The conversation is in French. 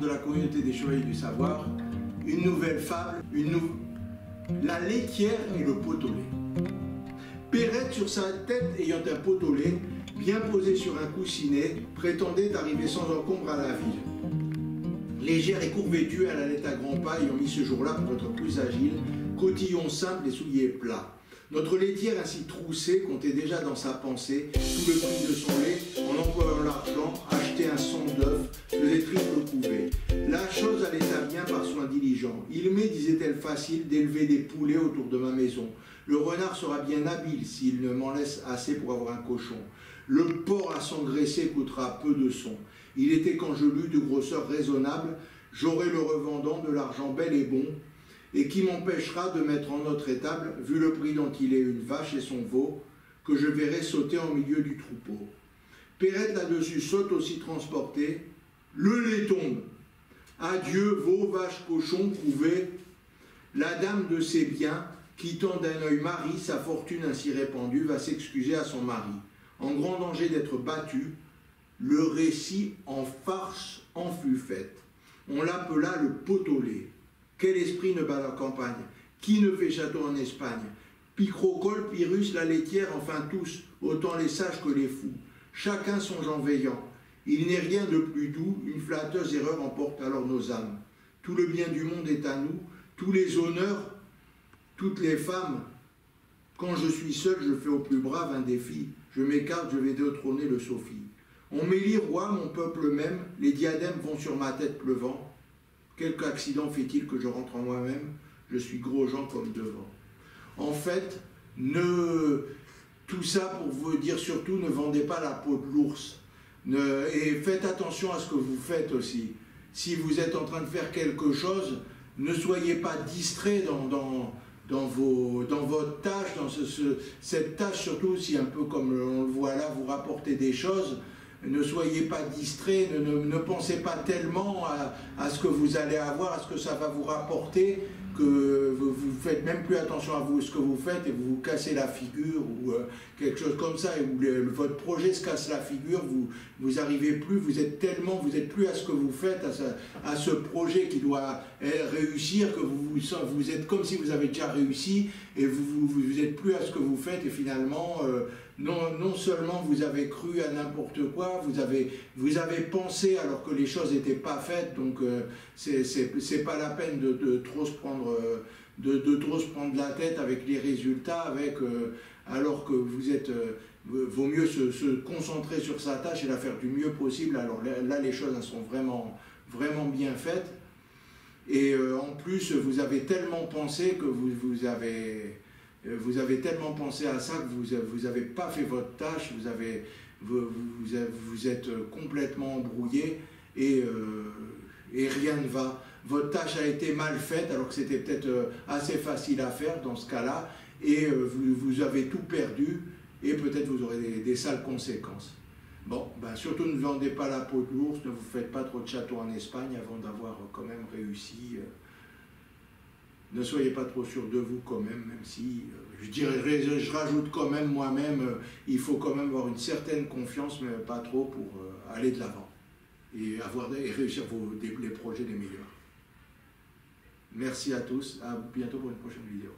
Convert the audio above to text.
de la communauté des Chevaliers du Savoir, une nouvelle fable, la laitière et le pot au lait. Perrette, sur sa tête ayant un pot au lait, bien posé sur un coussinet, prétendait arriver sans encombre à la ville. Légère et court-vêtue, elle allait à grands pas, ayant mis ce jour-là pour être plus agile, cotillon simple et souliers plats. Notre laitière ainsi troussée comptait déjà dans sa pensée tout le prix de son lait en employant l'argent, acheter un son d'œuf, faisait triple couvée. La chose allait à bien par soin diligent. Il m'est, disait-elle, facile d'élever des poulets autour de ma maison. Le renard sera bien habile s'il ne m'en laisse assez pour avoir un cochon. Le porc à s'engraisser coûtera peu de son. Il était quand je lus de grosseur raisonnable, j'aurai le revendant de l'argent bel et bon, et qui m'empêchera de mettre en notre étable, vu le prix dont il est une vache et son veau, que je verrai sauter en milieu du troupeau. Perrette là-dessus saute aussi transportée, le lait tombe. Adieu, veau, vache, cochon, couvé. La dame de ses biens, quittant d'un œil Marie, sa fortune ainsi répandue, va s'excuser à son mari. En grand danger d'être battue, le récit en farce en fut fait. On l'appela le pot au lait. Quel esprit ne bat la campagne? Qui ne fait château en Espagne? Picrocole, Pyrrhus, la laitière, enfin tous, autant les sages que les fous. Chacun songe en veillant. Il n'est rien de plus doux, une flatteuse erreur emporte alors nos âmes. Tout le bien du monde est à nous, tous les honneurs, toutes les femmes. Quand je suis seul, je fais au plus brave un défi. Je m'écarte, je vais détrôner le Sophie. On m'élit roi, mon peuple même, les diadèmes vont sur ma tête pleuvant. Quelque accident fait-il que je rentre en moi-même? Je suis gros gens comme devant. En fait, tout ça pour vous dire surtout, ne vendez pas la peau de l'ours. Et faites attention à ce que vous faites aussi. Si vous êtes en train de faire quelque chose, ne soyez pas distrait dans votre tâche, cette tâche surtout si un peu comme on le voit là, vous rapportez des choses. Ne soyez pas distrait, ne pensez pas tellement à ce que vous allez avoir, à ce que ça va vous rapporter, que vous faites même plus attention à ce que vous faites et vous vous cassez la figure ou quelque chose comme ça, et où votre projet se casse la figure, vous arrivez plus, vous êtes plus à ce que vous faites, à ce projet qui doit réussir, que vous êtes comme si vous avez déjà réussi et vous êtes plus à ce que vous faites, et finalement non seulement vous avez cru à n'importe quoi, vous avez pensé alors que les choses n'étaient pas faites, donc c'est pas la peine de trop se prendre la tête avec les résultats, alors que vaut mieux se concentrer sur sa tâche et la faire du mieux possible. Alors là les choses elles sont vraiment, vraiment bien faites, et en plus vous avez tellement pensé que vous avez tellement pensé à ça que vous n'avez pas fait votre tâche, vous êtes complètement embrouillé et rien ne va. Votre tâche a été mal faite alors que c'était peut-être assez facile à faire dans ce cas-là, et vous avez tout perdu et peut-être vous aurez des sales conséquences. Bon, surtout ne vendez pas la peau de l'ours, ne vous faites pas trop de châteaux en Espagne avant d'avoir quand même réussi. Ne soyez pas trop sûr de vous quand même si, je rajoute quand même moi-même, il faut quand même avoir une certaine confiance, mais pas trop pour aller de l'avant et réussir les projets les meilleurs. Merci à tous, à bientôt pour une prochaine vidéo.